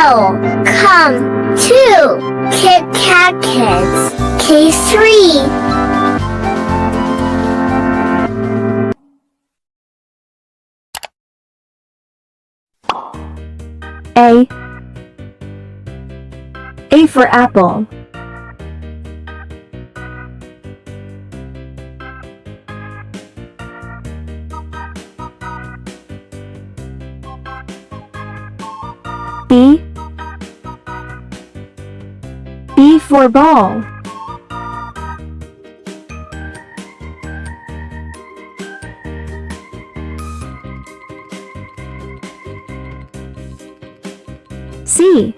Welcome to Kit Kat Kids K3. A for apple. B for ball. C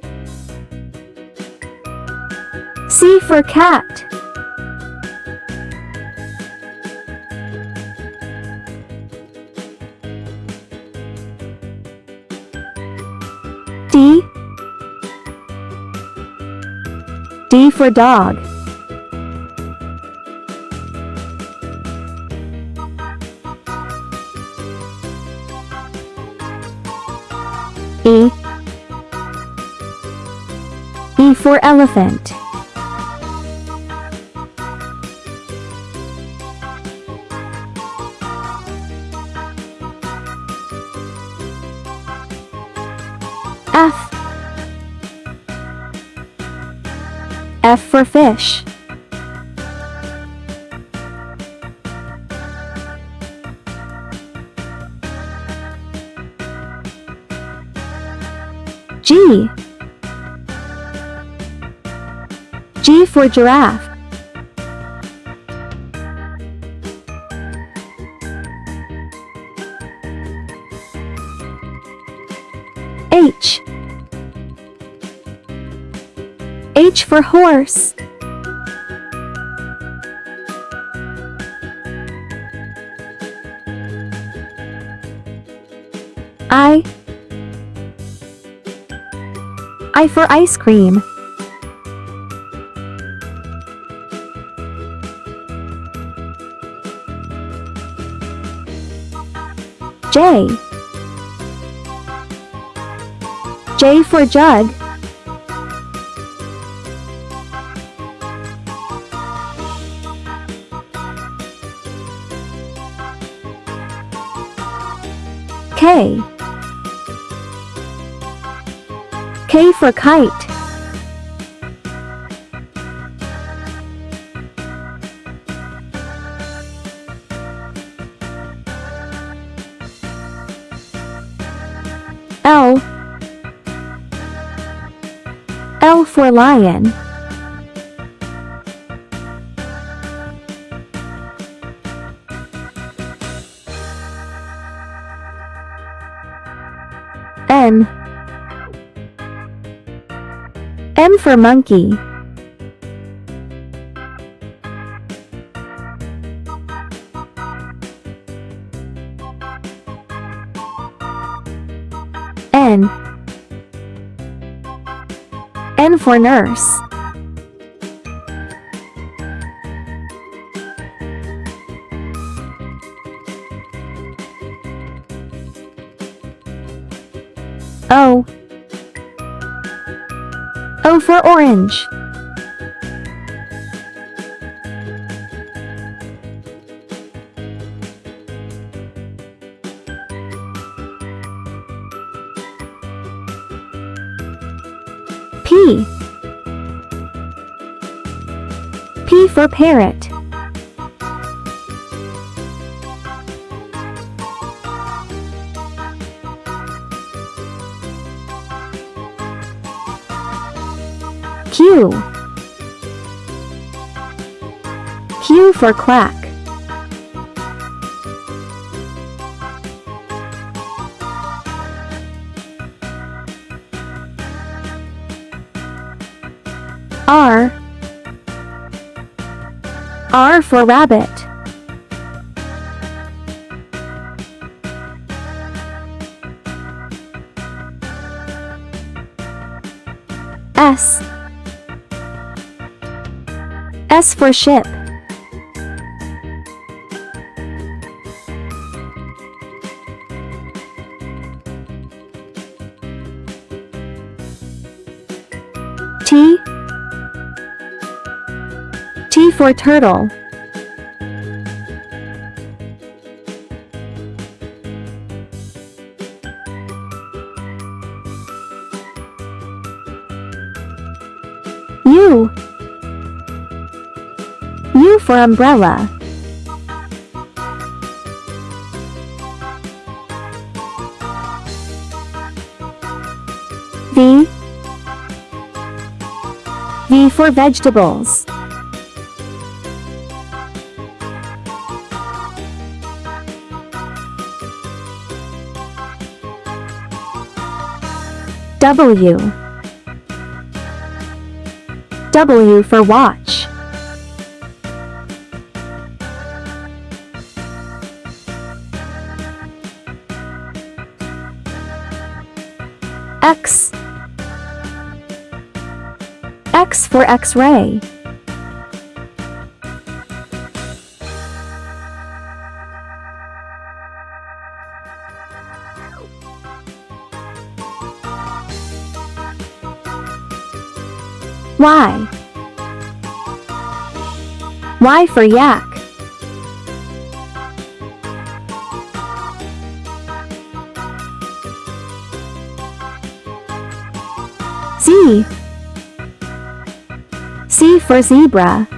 for cat. D for dog. E for elephant. F for fish. G for giraffe. H for horse. I for ice cream. J for jug. K for kite. L for lion. M for monkey. N for nurse. O for orange. P for parrot. Q for quack. R for rabbit. S for ship. T. T for turtle. U. U for umbrella. V. V for vegetables. W. W for watch. X. X for X-ray. Y. Y for yak. Z. Z for zebra.